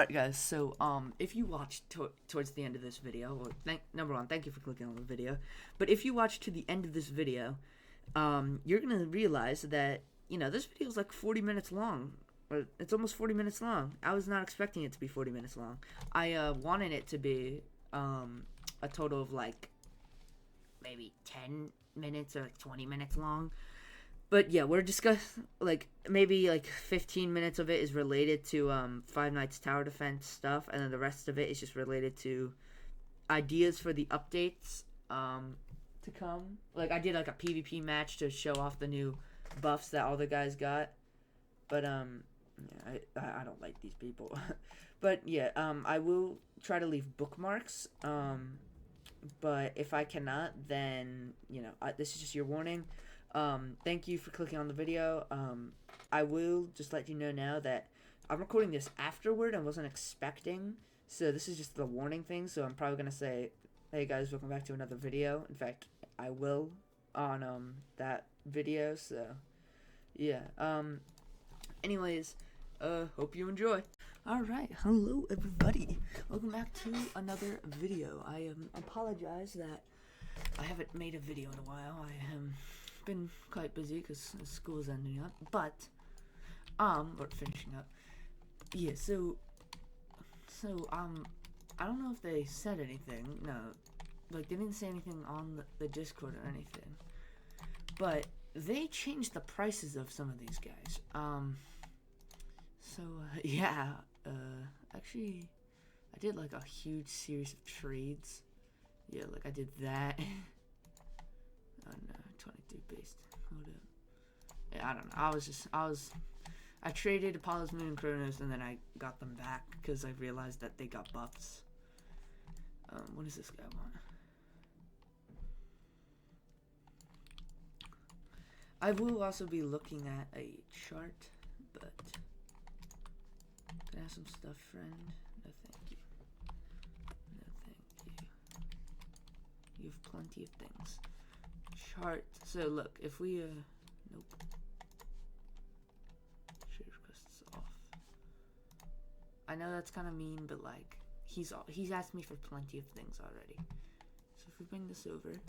Alright guys, so if you watched towards the end of this video, well, number one, thank you for clicking on the video, but if you watch to the end of this video, you're gonna realize that, this video is like 40 minutes long, or it's almost 40 minutes long. I was not expecting it to be 40 minutes long. I wanted it to be a total of like maybe 10 minutes or like 20 minutes long. But yeah, we're discussing, like, maybe like 15 minutes of it is related to Five Nights Tower Defense stuff, and then the rest of it is just related to ideas for the updates to come. Like, I did like a PvP match to show off the new buffs that all the guys got. But yeah, I don't like these people. But yeah, I will try to leave bookmarks. But if I cannot, then this is just your warning. Thank you for clicking on the video. I will just let you know now that I'm recording this afterward. I wasn't expecting, so this is just the warning thing. So I'm probably gonna say, hey guys, welcome back to another video. In fact, I will on that video. So yeah. Anyways, hope you enjoy. Alright, hello everybody. Welcome back to another video. I apologize that I haven't made a video in a while. I am been quite busy because school's ending up, but or finishing up. Yeah, so I don't know if they said anything. No, like they didn't say anything on the Discord or anything, but they changed the prices of some of these guys. Yeah, actually I did like a huge series of trades. Yeah, like I did that. Oh no, 23 based. Hold up. Yeah, I don't know. I traded Apollo's Moon and Kronos, and then I got them back because I realized that they got buffs. What does this guy want? I will also be looking at a chart, but can I have some stuff, friend? No, thank you. No, thank you. You have plenty of things. Chart. So look, if we nope. Trade requests off. I know that's kind of mean, but like he's asked me for plenty of things already. So if we bring this over,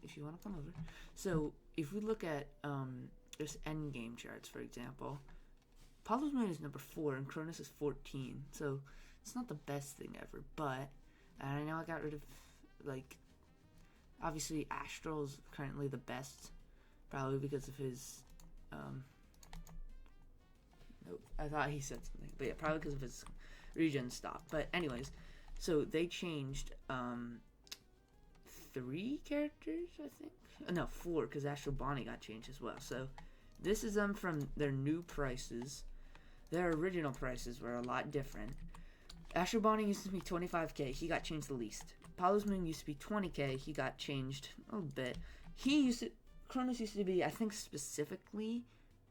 if you want to come over. So if we look at just end game charts, for example, Apollo's Moon is number 4 and Cronus is 14. So it's not the best thing ever, but I know I got rid of, like, obviously Astral's currently the best, probably because of his nope, I thought he said something, but yeah, probably because of his regen stop. But anyways, so they changed 3 characters, I think. No, 4, because Astral Bonnie got changed as well. So this is them from their new prices. Their original prices were a lot different. Astral Bonnie used to be 25k, he got changed the least. Apollo's Moon used to be 20k, he got changed a little bit. Cronus used to be, I think specifically,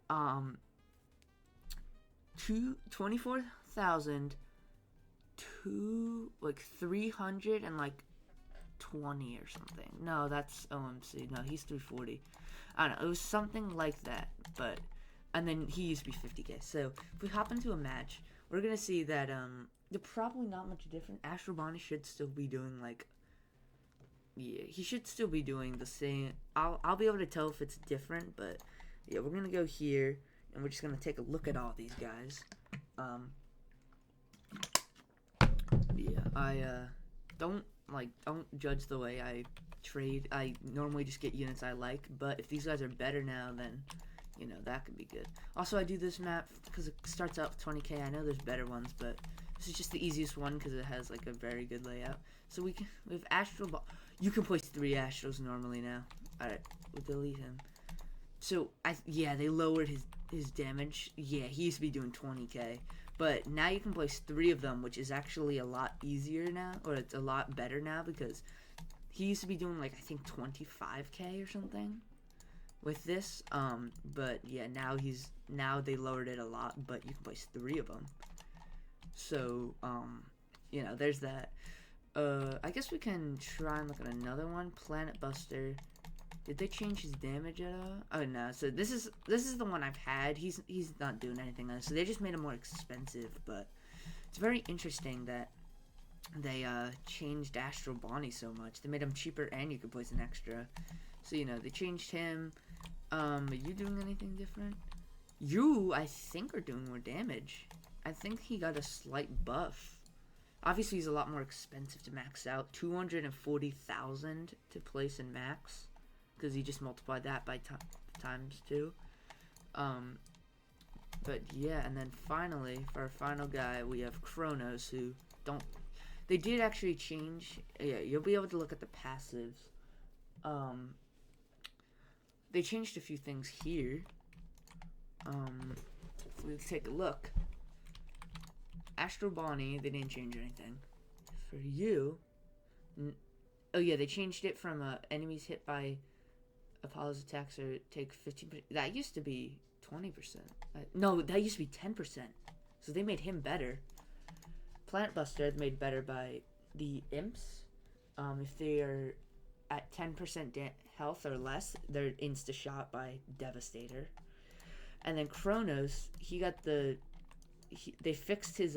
24,000 to like 300 and like 20 or something. No, that's OMC. No, he's 340. I don't know. It was something like that. But and then he used to be 50k. So if we hop into a match, we're gonna see that they're probably not much different. Astral Bonnie should still be doing like, yeah, he should still be doing the same. I'll be able to tell if it's different, but yeah, we're gonna go here and we're just gonna take a look at all these guys. Yeah, I don't judge the way I trade. I normally just get units I like, but if these guys are better now, then that could be good. Also, I do this map because it starts out with 20k. I know there's better ones, but this is just the easiest one because it has like a very good layout. So we have Astral. You can place 3 Astrals normally now. Alright, we'll delete him. So they lowered his damage. Yeah, he used to be doing 20k. But now you can place 3 of them, which is actually a lot easier now, or it's a lot better now, because he used to be doing like, I think 25k or something with this. But yeah, now they lowered it a lot, but you can place 3 of them. So there's that. I guess we can try and look at another one, Planet Buster. Did they change his damage at all? Oh no, so this is the one I've had. He's not doing anything else. So they just made him more expensive, but it's very interesting that they changed Astral Bonnie so much. They made him cheaper and you could place an extra. So you know, they changed him. Are you doing anything different? You, I think, are doing more damage. I think he got a slight buff. Obviously, he's a lot more expensive to max out. 240,000 to place in max, because he just multiplied that by times 2. But yeah, and then finally, for our final guy, we have Kronos, who don't... They did actually change... Yeah, you'll be able to look at the passives. They changed a few things here. Let's take a look. Astral Bonnie, they didn't change anything. For you... Oh yeah, they changed it from enemies hit by Apollo's attacks or take 15%. That used to be 20%. No, that used to be 10%. So they made him better. Planet Buster made better by the imps. If they are at 10% health or less, they're insta-shot by Devastator. And then Kronos, he got the... they fixed his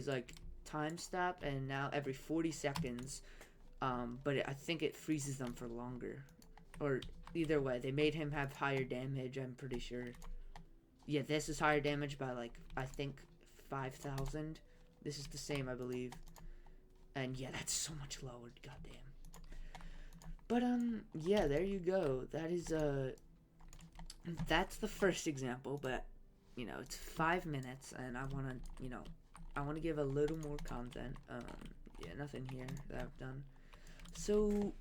like time stop, and now every 40 seconds, but I think it freezes them for longer. Or either way, they made him have higher damage, I'm pretty sure. Yeah, this is higher damage by like, I think 5,000. This is the same, I believe. And yeah, that's so much lower, goddamn. But yeah, there you go. That is that's the first example, but you know, it's 5 minutes, and I want to, you know, I want to give a little more content. Yeah, nothing here that I've done. So,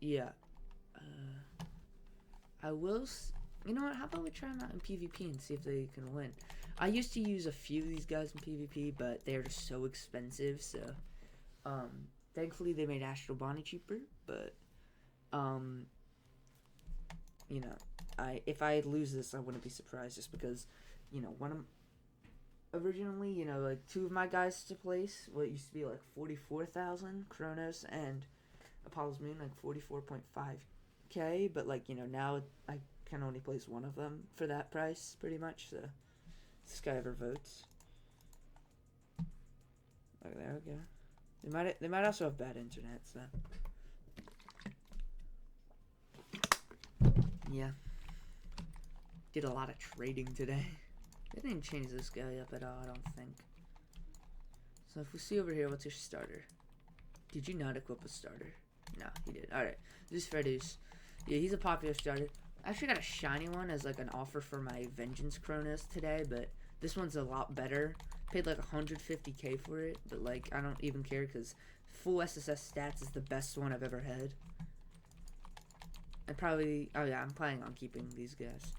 yeah, I will, you know what, how about we try them out in PvP and see if they can win. I used to use a few of these guys in PvP, but they're just so expensive, so, thankfully they made Astral Bonnie cheaper, but, you know, if I lose this, I wouldn't be surprised, just because, you know, when I'm originally, you know, like 2 of my guys to place, what used to be like 44,000, Kronos and Apollo's Moon, like 44.5k, but like, you know, now I can only place 1 of them for that price, pretty much, so this guy ever votes. Okay, there we go. They might also have bad internet, so yeah. Did a lot of trading today. They didn't change this guy up at all, I don't think. So if we see over here, what's your starter? Did you not equip a starter? No, he did. Alright, this is Fredus. Yeah, he's a popular starter. I actually got a shiny one as like an offer for my Vengeance Kronos today, but this one's a lot better. Paid like 150k for it, but like I don't even care because full SSS stats is the best one I've ever had. And probably, oh yeah, I'm planning on keeping these guys.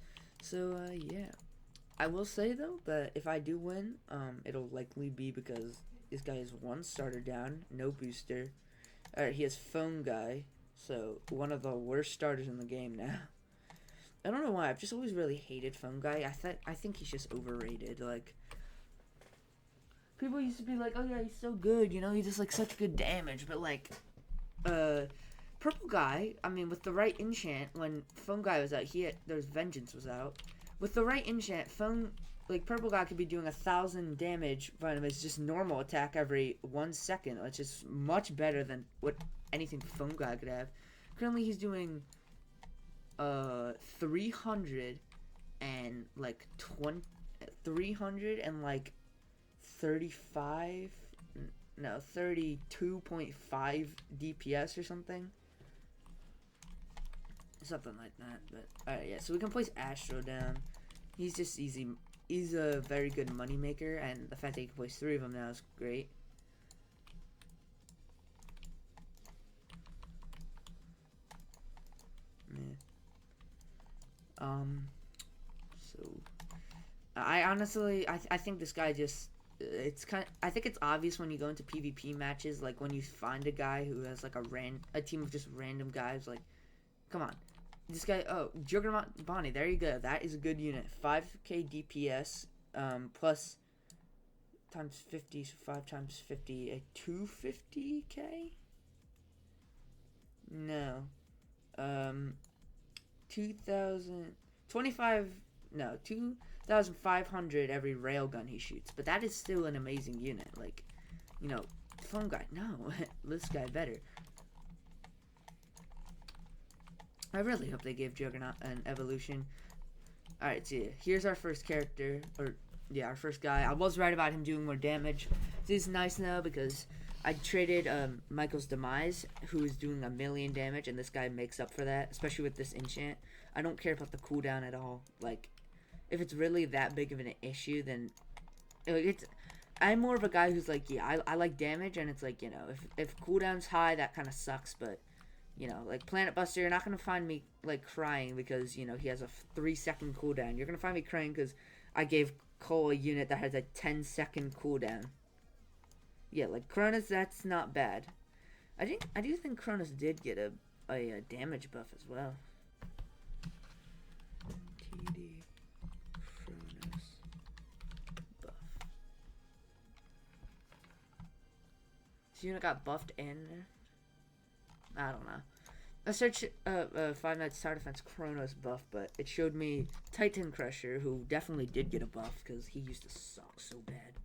So, yeah. I will say, though, that if I do win, it'll likely be because this guy is 1 starter down, no booster. Alright, he has Phone Guy, so one of the worst starters in the game now. I don't know why, I've just always really hated Phone Guy. I think he's just overrated, like... People used to be like, oh yeah, he's so good, you know, he does, like, such good damage, but, like, Purple Guy, I mean, with the right enchant, when Phone Guy was out, there's Vengeance was out. With the right enchant, Purple Guy could be doing 1,000 damage from his just normal attack every 1 second, which is much better than what anything Phone Guy could have. Currently, he's doing 300 and like 32.5 DPS or something. Something like that, but alright, yeah, so we can place Astro down. He's just easy. He's a very good money maker, and the fact that he can place 3 of them now is great. Yeah. So I honestly, I think this guy just, I think it's obvious when you go into PvP matches, like when you find a guy who has like a team of just random guys, like, come on. This guy, oh, Juggernaut Bonnie, there you go. That is a good unit. 5k DPS, plus times 50, so 5 times 50, 250k? No. 2,000... 25... No, 2,500 every railgun he shoots. But that is still an amazing unit. Like, you know, foam guy, no. This guy better. I really hope they gave Juggernaut an evolution. Alright, so yeah, here's our first character. Or, yeah, our first guy. I was right about him doing more damage. This is nice now because I traded Michael's Demise, who is doing 1,000,000 damage, and this guy makes up for that, especially with this enchant. I don't care about the cooldown at all. Like, if it's really that big of an issue, then I'm more of a guy who's like, yeah, I like damage, and it's like, you know, if cooldown's high, that kind of sucks, but, you know, like Planet Buster, you're not going to find me, like, crying because, you know, he has a 3-second cooldown. You're going to find me crying because I gave Cole a unit that has a 10-second cooldown. Yeah, like, Cronus, that's not bad. I do think Cronus did get a damage buff as well. TD Cronus buff. This unit got buffed in there? I don't know. I searched Five Nights Tower Defense Chronos buff, but it showed me Titan Crusher, who definitely did get a buff because he used to suck so bad.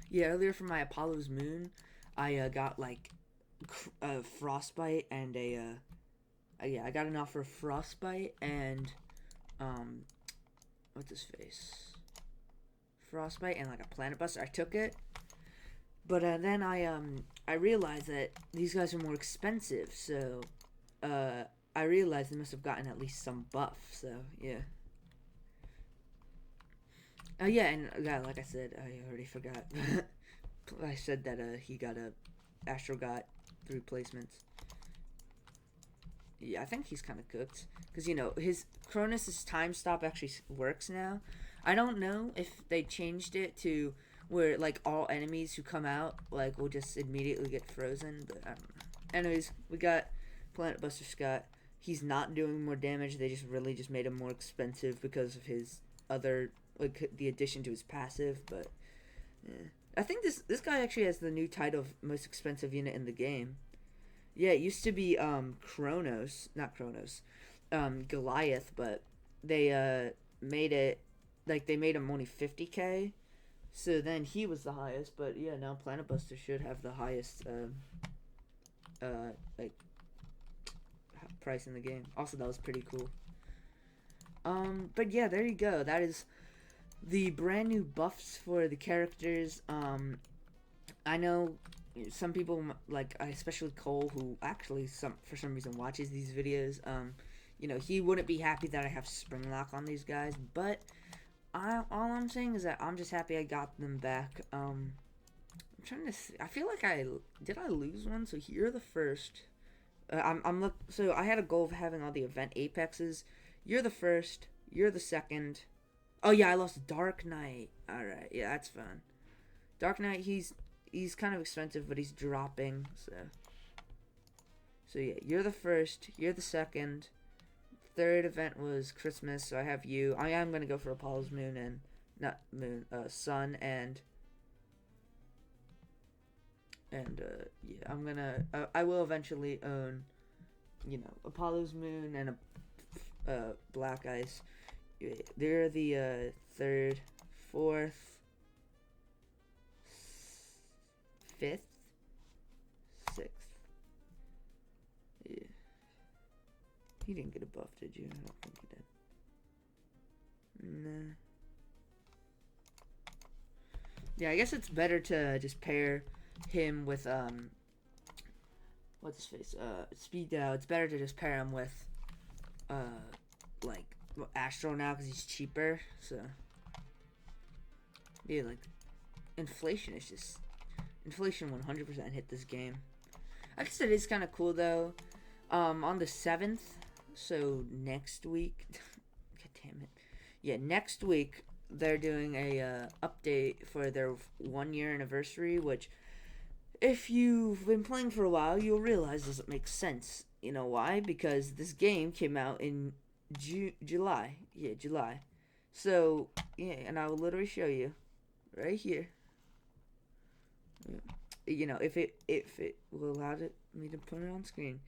Yeah, earlier for my Apollo's Moon, I got like Frostbite and I got an offer of Frostbite and what's his face? Frostbite and like a Planet Buster. I took it. But then I realized that these guys are more expensive, so I realized they must have gotten at least some buff. So yeah. Yeah, and like I said, I already forgot. I said that he got a Astro got 3 placements. Yeah, I think he's kind of cooked because you know his Cronus's time stop actually works now. I don't know if they changed it to where like all enemies who come out like will just immediately get frozen, but I don't know. Anyways, we got Planet Buster Scott. He's not doing more damage. They just really just made him more expensive because of his other like the addition to his passive. But yeah. I think this guy actually has the new title of most expensive unit in the game. Yeah, it used to be Goliath, but they made it like they made him only 50k. So then he was the highest, but yeah, now Planet Buster should have the highest like price in the game. Also, that was pretty cool. But yeah, there you go. That is the brand new buffs for the characters. I know some people like, especially Cole, who actually for some reason watches these videos. You know, he wouldn't be happy that I have Spring Lock on these guys, but all I'm saying is that I'm just happy I got them back. I'm trying to see. I feel like did I lose one? So you're the first. So I had a goal of having all the event apexes. You're the first. You're the second. Oh yeah, I lost Dark Knight. All right, yeah, that's fun. Dark Knight, he's kind of expensive, but he's dropping. So yeah, you're the first. You're the second. Third event was Christmas, so I have you. I am gonna go for Apollo's Moon and not Moon, Sun and yeah, I'm gonna. I will eventually own, you know, Apollo's Moon and a Black Ice. They're the third, fourth, fifth, sixth. Yeah. He didn't get a buff, did you? I don't think he did. Nah. Yeah, I guess it's better to just pair him with what's his face? Speed Dow. It's better to just pair him with like Astro now because he's cheaper. So yeah, like inflation 100% hit this game. I guess it is kind of cool though. On the 7th, so next week. God damn it. Yeah, next week they're doing a update for their 1-year anniversary, which if you've been playing for a while, you'll realize doesn't make sense. You know why? Because this game came out in July. Yeah, July. So, yeah, and I will literally show you right here. Yeah. if it will allow me to put it on screen,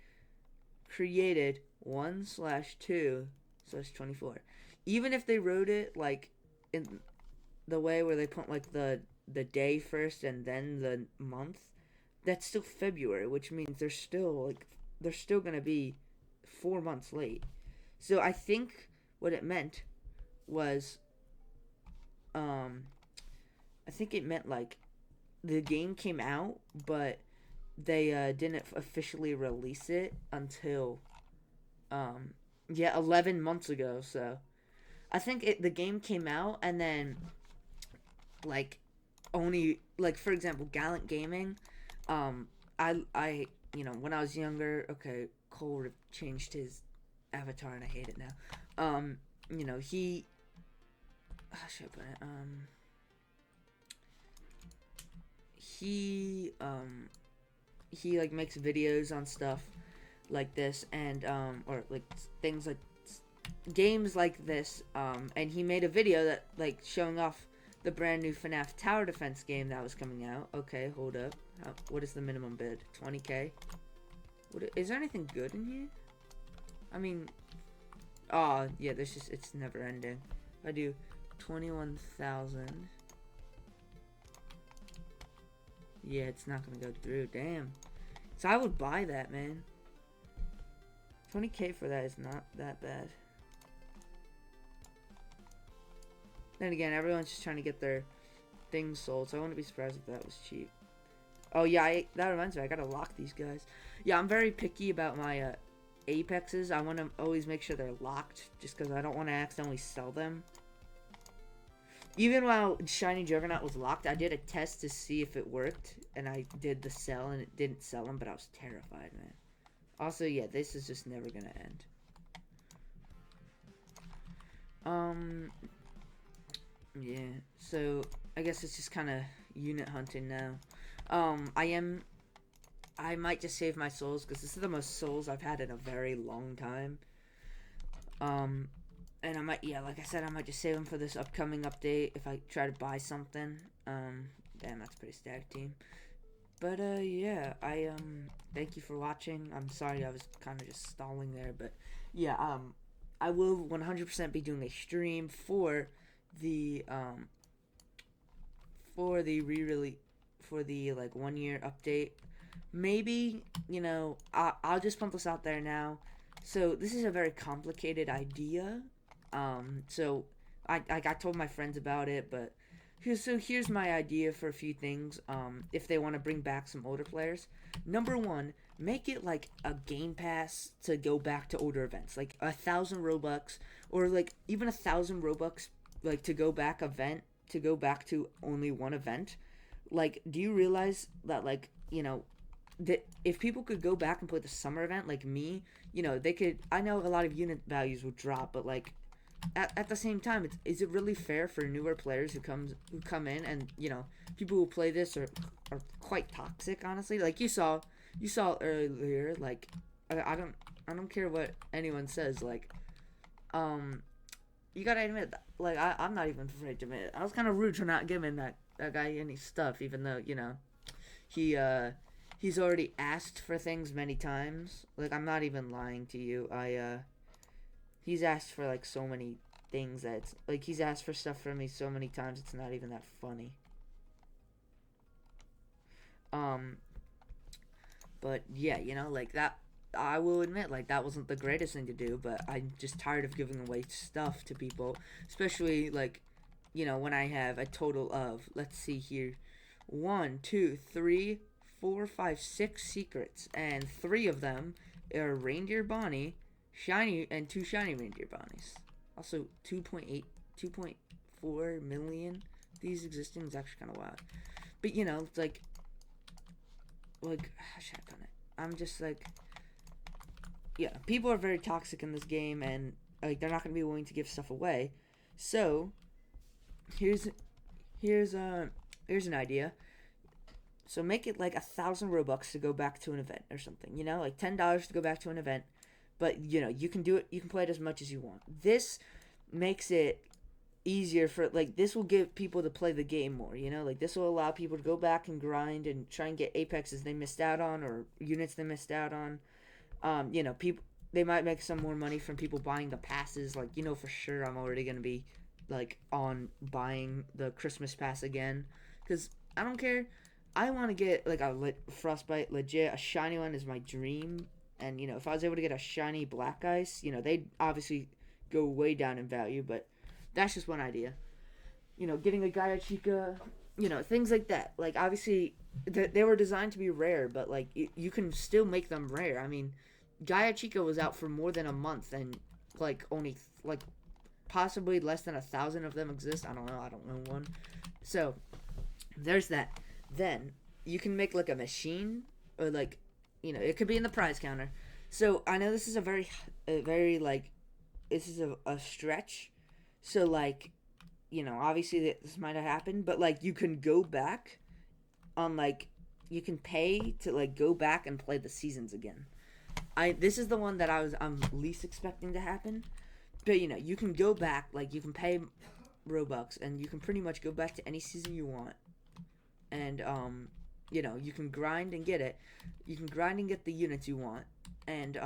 created 1/2/24. Even if they wrote it like in the way where they put like the day first and then the month, that's still February, which means they're still gonna be 4 months late. So I think what it meant was, I think it meant like the game came out, but they didn't officially release it until 11 months ago. So I think the game came out, and then like only like, for example, Gallant Gaming, I when I was younger, okay, Cole changed his avatar and I hate it now. He how should I put it? He like makes videos on stuff like this, and or like things like games like this, and he made a video that like showing off the brand new FNAF tower defense game that was coming out. Okay, hold up. What is the minimum bid? 20K. Is there anything good in here? I mean, oh yeah, it's never ending. If I do 21,000. Yeah, it's not gonna go through. Damn. So I would buy that, man. 20K for that is not that bad. Then again, everyone's just trying to get their things sold, so I wouldn't be surprised if that was cheap. Oh yeah, that reminds me, I gotta lock these guys. Yeah, I'm very picky about my Apexes. I want to always make sure they're locked, just because I don't want to accidentally sell them. Even while Shiny Juggernaut was locked, I did a test to see if it worked, and I did the sell, and it didn't sell them, but I was terrified, man. Also, yeah, this is just never gonna end. Yeah, so I guess it's just kind of unit hunting now. I might just save my souls, because this is the most souls I've had in a very long time. And I might, yeah, like I said, I might just save them for this upcoming update if I try to buy something. Damn, that's a pretty stacked team. But, yeah, thank you for watching. I'm sorry I was kind of just stalling there, but, yeah, I will 100% be doing a stream for the like 1 year update. Maybe, I'll just pump this out there now. So this is a very complicated idea. So I told my friends about it, but here's my idea for a few things. If they want to bring back some older players, number one, make it like a game pass to go back to older events, like 1,000 Robux, or like even 1,000 Robux, like to go back to only one event. Like, do you realize that, like, that if people could go back and play the summer event like me, they could. I know a lot of unit values would drop, but like at the same time, is it really fair for newer players who come in, and people who play this are quite toxic, honestly. Like you saw earlier, like I don't care what anyone says, like you gotta admit that, like I'm not even afraid to admit it. I was kind of rude for not giving that guy any stuff, even though he's already asked for things many times. Like, I'm not even lying to you. He's asked for like so many things that it's, like, he's asked for stuff from me so many times it's not even that funny. But yeah, like that, I will admit, like, that wasn't the greatest thing to do, but I'm just tired of giving away stuff to people, especially like, when I have a total of, let's see here, 1, 2, 3, 4, 5, 6 secrets, and 3 of them are Reindeer Bonnie, shiny, and 2 shiny Reindeer Bonnies. Also, 2.4 million these existing is actually kind of wild. But it's like how should I put it? I'm just like, yeah, people are very toxic in this game, and like they're not gonna be willing to give stuff away. So here's an idea. So make it like 1,000 Robux to go back to an event or something, like $10 to go back to an event. But you can do it, you can play it as much as you want. This makes it easier for, like, this will give people to play the game more, you know? Like, this will allow people to go back and grind and try and get apexes they missed out on, or units they missed out on. You know, people, they might make some more money from people buying the passes. Like, you know, for sure I'm already gonna be like on buying the Christmas pass again, because I don't care. I want to get like a frostbite legit. A shiny one is my dream. And you know, if I was able to get a shiny black ice, you know, they'd obviously go way down in value, but that's just one idea. You know, getting a Gaia Chica, you know, things like that. Like, obviously, they were designed to be rare, but like you can still make them rare. I mean, Gaia Chica was out for more than a month, and like only like possibly less than 1,000 of them exist. I don't know. I don't know one. So there's that. Then you can make like a machine, or like, you know, it could be in the prize counter. So I know this is a very like, this is a stretch. So like, you know, obviously this might have happened, but like you can go back on, like, you can pay to like go back and play the seasons again. This is the one that I'm least expecting to happen. But you know, you can go back, like you can pay Robux and you can pretty much go back to any season you want. And you know, you can grind and get it. You can grind and get the units you want. And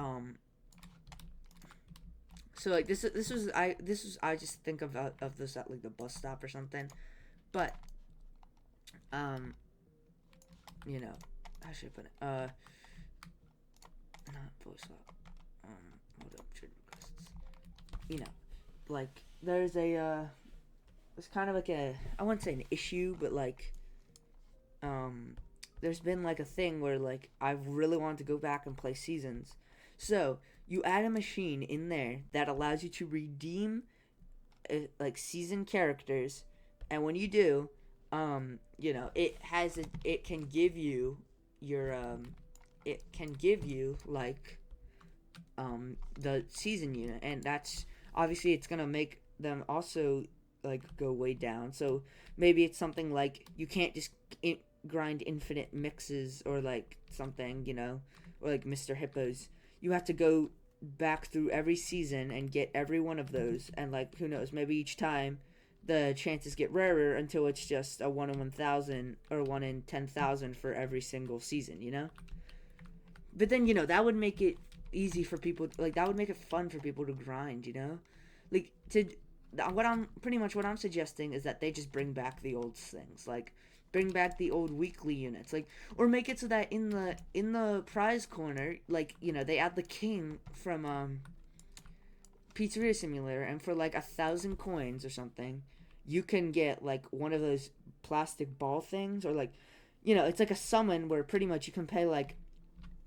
so like this was I just think of this at like the bus stop or something. But you know, how should I put it? Not voice lock. Hold up, trade requests. You know, like there's it's kind of like I wouldn't say an issue, but like there's been like a thing where like I really wanted to go back and play seasons. So you add a machine in there that allows you to redeem like season characters, and when you do, you know, it can give you your it can give you like the season unit, and that's obviously it's gonna make them also like go way down. So maybe it's something like you can't just grind infinite mixes or like something, you know, or like Mr. Hippos. You have to go back through every season and get every one of those, and like who knows, maybe each time the chances get rarer until it's just a 1 in 1,000 or 1 in 10,000 for every single season, you know. But then, you know, that would make it easy for people, like that would make it fun for people to grind, you know. Like what I'm suggesting is that they just bring back the old things, like bring back the old weekly units, like, or make it so that in the prize corner, like, you know, they add the king from Pizzeria Simulator, and for like 1,000 coins or something, you can get like one of those plastic ball things, or like, you know, it's like a summon where pretty much you can pay like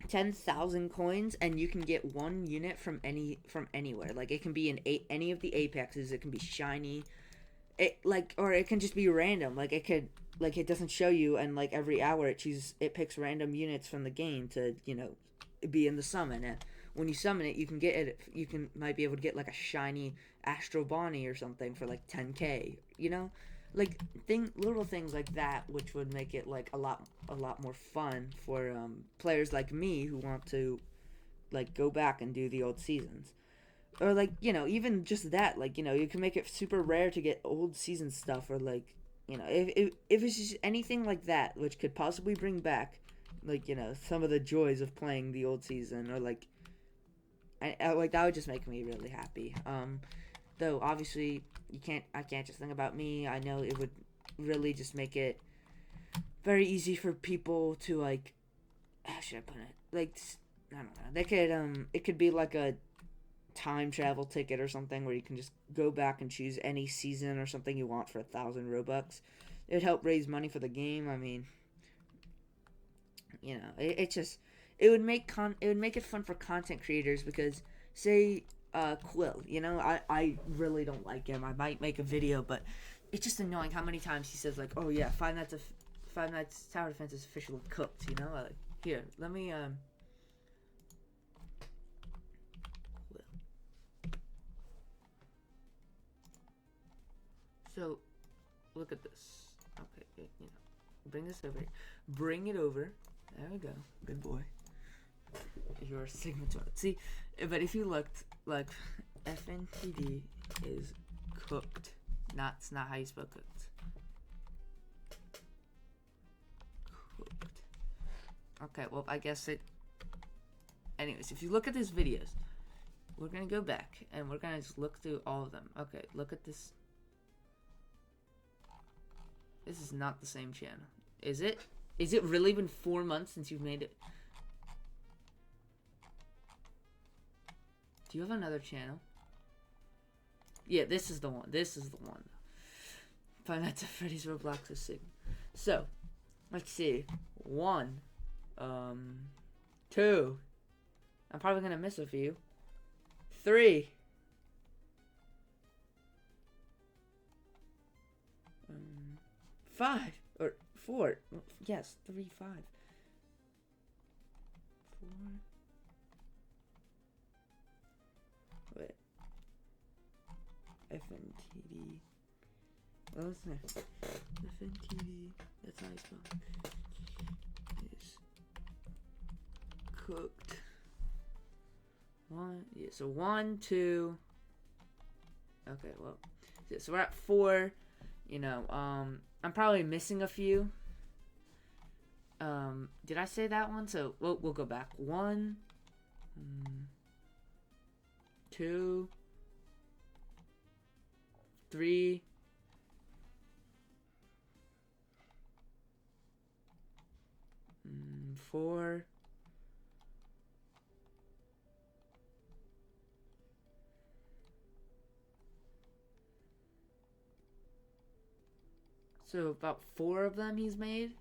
10,000 coins and you can get one unit from anywhere. Like it can be in any of the apexes, it can be shiny, or it can just be random. Like it could, like it doesn't show you, and like every hour it picks random units from the game to, you know, be in the summon. And when you summon it, you can get it. Might be able to get like a shiny Astro Bonnie or something for like 10k. You know, like little things like that, which would make it like a lot more fun for players like me who want to like go back and do the old seasons. Or like, you know, even just that, like, you know, you can make it super rare to get old season stuff, or like, you know, if it's just anything like that which could possibly bring back, like, you know, some of the joys of playing the old season, or like I like that would just make me really happy. Though obviously I can't just think about me. I know it would really just make it very easy for people to like, how should I put it? Like, I don't know. They could it could be like a time travel ticket or something where you can just go back and choose any season or something you want for 1,000 Robux. It would help raise money for the game. I mean, you know, it would make it fun for content creators, because say Quill, you know, I really don't like him. I might make a video, but it's just annoying how many times he says like, oh yeah, Five Nights Tower Defense is officially cooked, you know. Like, here, let me so look at this. Okay, you know, bring this over here. Bring it over. There we go. Good boy. Your signature. See, but if you looked, like, Fntd is cooked. It's not how you spell cooked. Cooked. Okay, well, I guess it... Anyways, if you look at these videos, we're going to go back, and we're going to just look through all of them. Okay, look at this. This is not the same channel. Is it? Is it really been 4 months since you've made it? Do you have another channel? Yeah, this is the one. This is the one. Five Nights at Freddy's Roblox is sick. So, let's see. 1. 2. I'm probably gonna miss a few. 3. 5 or 4. Yes, 3, 5. 4. Wait. Fntd. What was next? Fntd. That's how I spell it. Is cooked. 1. Yeah. So 1, 2. Okay. Well. So we're at 4. You know. I'm probably missing a few. Did I say that one? So we'll go back. 1. 2. 3. 4. 'So about 4 of them he's made,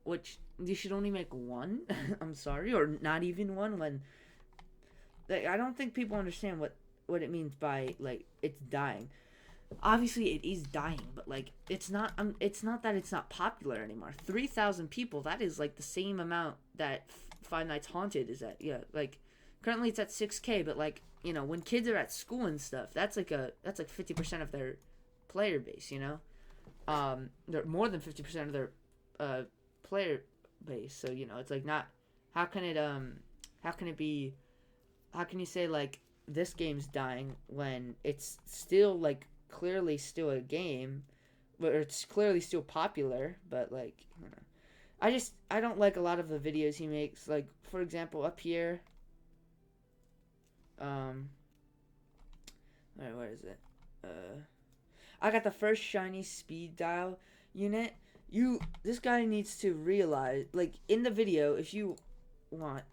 which you should only make 1. I'm sorry, or not even 1. When I don't think people understand what it means by like it's dying. Obviously, it is dying, but like it's not that it's not popular anymore. 3,000 people. That is like the same amount that Five Nights Haunted is at. Yeah, like currently it's at 6K, but like you know when kids are at school and stuff, that's like 50% of their player base. You know. They're more than 50% of their player base. So you know, it's like not. How can it be? How can you say like this game's dying when it's still like clearly still a game, but it's clearly still popular? But like, you know, I don't like a lot of the videos he makes. Like for example, up here. Alright, where is it? I got the first shiny speed dial unit. This guy needs to realize, like, in the video, if you want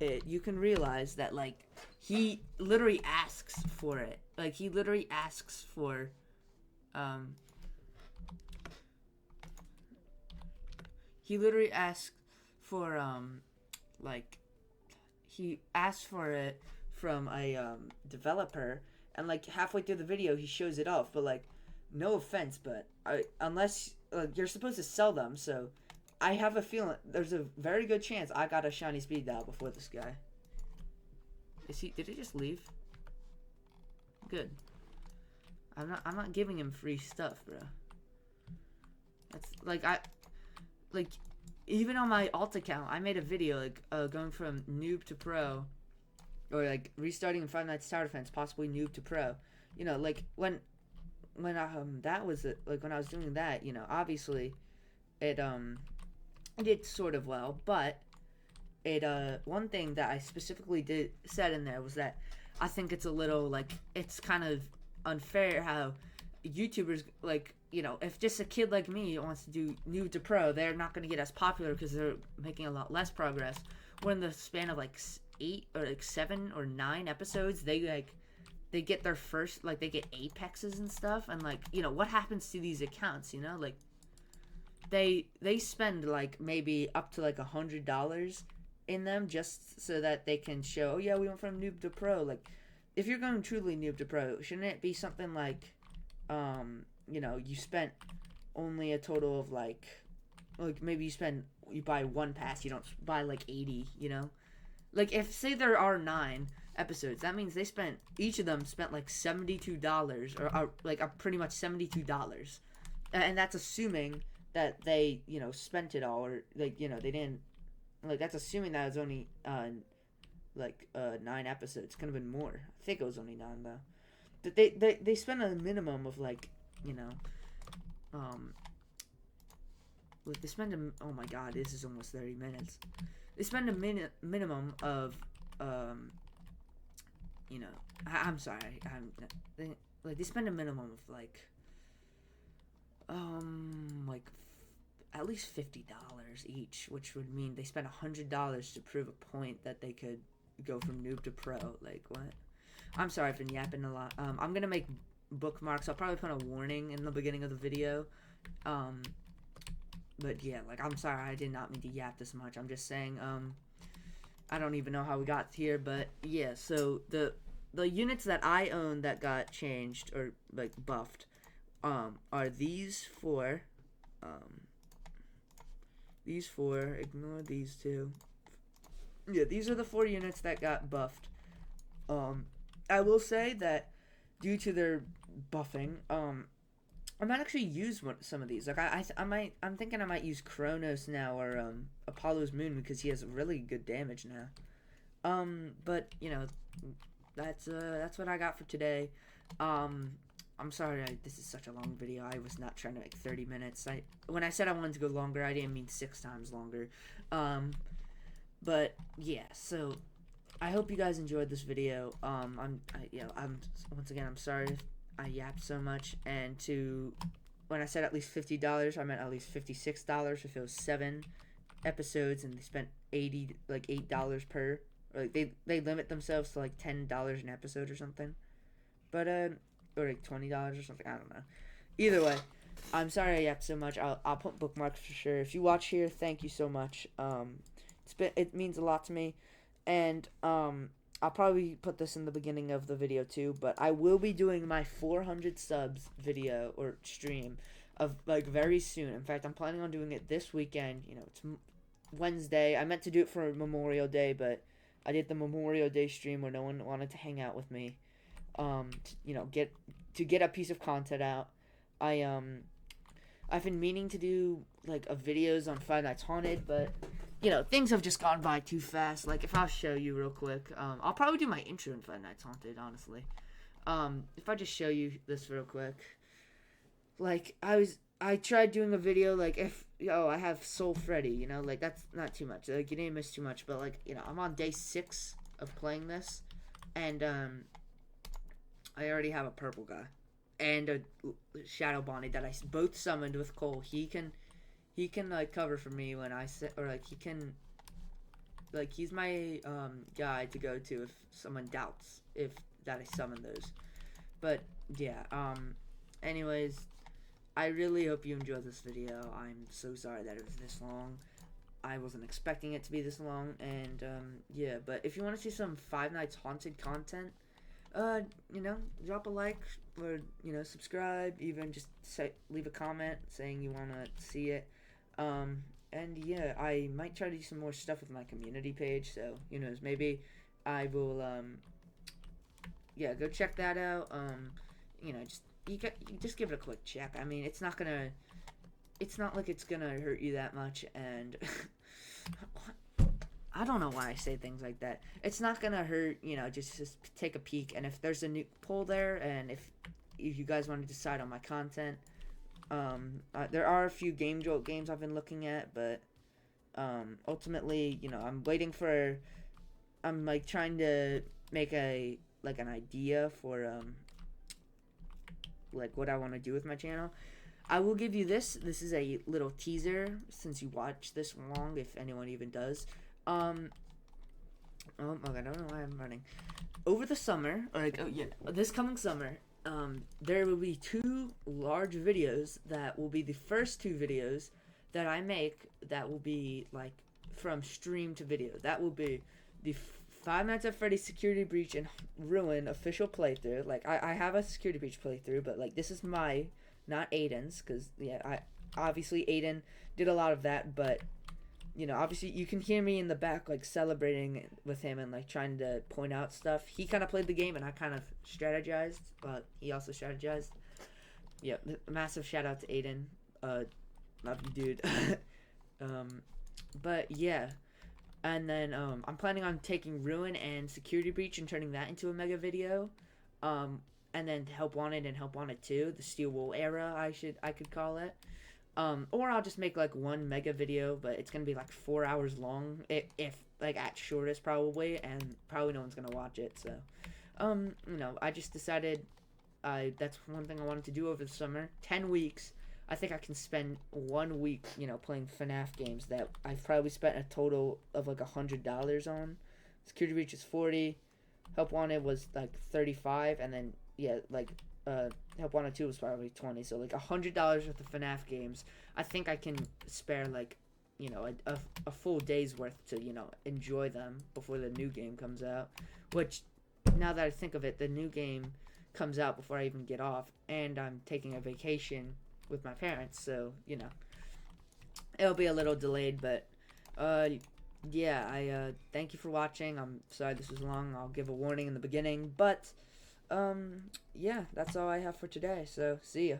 it, you can realize that, like, he literally asks for it. Like, he literally asks for, he literally asks for, like, he asked for it from a, developer. And like halfway through the video, he shows it off. But like, no offense, but unless you're supposed to sell them, so I have a feeling there's a very good chance I got a shiny speed dial before this guy. Did he just leave? Good. I'm not giving him free stuff, bro. That's like even on my alt account, I made a video like going from noob to pro. Or like restarting Five Nights Tower Defense, possibly noob to pro. You know, like when that was like when I was doing that, you know, obviously it did sort of well, but it one thing that I specifically said in there was that I think it's a little like it's kind of unfair how YouTubers like, you know, if just a kid like me wants to do noob to pro, they're not going to get as popular because they're making a lot less progress. When in the span of like 8 or like 7 or 9 episodes, they get their first, like they get apexes and stuff, and like, you know, what happens to these accounts, you know, like they spend like maybe up to like $100 in them just so that they can show, oh yeah, we went from noob to pro. Like if you're going truly noob to pro, shouldn't it be something like you know, you spent only a total of like maybe you buy 1 pass, you don't buy like 80, you know? Like if say there are 9 episodes, that means each of them spent like $72 or like pretty much $72. And that's assuming that they, you know, spent it all, or like, you know, they didn't, like that's assuming that it was only 9 episodes. Could have been more. I think it was only 9 though. they spend a minimum of like, you know, um, they spend a, oh my god, this is almost 30 minutes. They spend a minimum of, you know, I'm sorry, they spend a minimum of like at least $50 each, which would mean they spent $100 to prove a point that they could go from noob to pro. Like, what? I'm sorry, I've been yapping a lot. I'm gonna make bookmarks. I'll probably put a warning in the beginning of the video. But yeah, like, I'm sorry, I did not mean to yap this much. I'm just saying, I don't even know how we got here, but yeah, so the units that I own that got changed, or, like, buffed, are these four, ignore these two. Yeah, these are the 4 units that got buffed. I will say that due to their buffing, I might actually use some of these. Like, I'm thinking I might use Kronos now, or Apollo's Moon, because he has really good damage now. But you know, that's what I got for today. I'm sorry, this is such a long video. I was not trying to make 30 minutes. When I said I wanted to go longer, I didn't mean 6 times longer. But yeah, so I hope you guys enjoyed this video. I'm once again, I'm sorry if I yapped so much, and when I said at least $50, I meant at least $56 if it was 7 episodes and they spent $8 per. Or like they limit themselves to like $10 an episode or something. But or like $20 or something. I don't know. Either way, I'm sorry I yapped so much. I'll put bookmarks for sure. If you watch here, thank you so much. It means a lot to me, and I'll probably put this in the beginning of the video too. But I will be doing my 400 subs video or stream of like very soon. In fact, I'm planning on doing it this weekend. You know, it's Wednesday. I meant to do it for Memorial Day, but I did the Memorial Day stream where no one wanted to hang out with me. You know, get a piece of content out. I've been meaning to do like videos on Five Nights Haunted, but you know, things have just gone by too fast. Like, if I'll show you real quick, I'll probably do my intro in Five Nights Haunted, honestly. If I just show you this real quick, like I tried doing a video like I have Soul Freddy, you know, like that's not too much. Like, you didn't miss too much, but like, you know, I'm on day 6 of playing this, and I already have a purple guy and a Shadow Bonnie that I both summoned with Cole. He can like cover for me when I sit, or like he can, like, he's my guy to go to if someone doubts if that I summon those. But yeah, anyways, I really hope you enjoyed this video. I'm so sorry that it was this long. I wasn't expecting it to be this long, and yeah, but if you want to see some Five Nights Haunted content, you know, drop a like, or, you know, subscribe, even just leave a comment saying you want to see it. And yeah, I might try to do some more stuff with my community page, so who knows, maybe I will, yeah, go check that out. You know, you just give it a quick check. I mean, it's not like it's gonna hurt you that much, and I don't know why I say things like that. It's not gonna hurt, you know, just take a peek, and if there's a new poll there, and if you guys want to decide on my content, there are a few Game Jolt games I've been looking at, but ultimately, you know, I'm like trying to make an idea for like what I want to do with my channel. I will give you this. This is a little teaser since you watch this long, if anyone even does. Oh my god, I don't know why I'm running. Over the summer, or like, oh yeah, this coming summer, there will be 2 large videos that will be the first 2 videos that I make that will be like from stream to video. That will be the Five Nights at Freddy's Security Breach and Ruin official playthrough. Like, I have a Security Breach playthrough, but like, this is my, not Aiden's, because yeah, obviously Aiden did a lot of that, but you know, obviously you can hear me in the back like celebrating with him and like trying to point out stuff. He kind of played the game and I kind of strategized, but he also strategized. Yeah, massive shout out to Aiden. Love you, dude. But yeah, and then I'm planning on taking Ruin and Security Breach and turning that into a mega video. and then Help Wanted and Help Wanted 2, the Steel Wool era, I could call it. Or I'll just make like one mega video, but it's gonna be like 4 hours long, if like at shortest probably, and probably no one's gonna watch it. So, I just decided that's one thing I wanted to do over the summer. 10 weeks. I think I can spend 1 week, playing FNAF games that I've probably spent a total of like $100 on. Security Breach is 40. Help Wanted was like 35, and then Help Wanted 2 was probably 20. So like $100 worth of FNAF games. I think I can spare like a full day's worth to enjoy them before the new game comes out. Which, now that I think of it, the new game comes out before I even get off, and I'm taking a vacation with my parents, so it'll be a little delayed, but I thank you for watching. I'm sorry this was long. I'll give a warning in the beginning, but that's all I have for today, so see ya.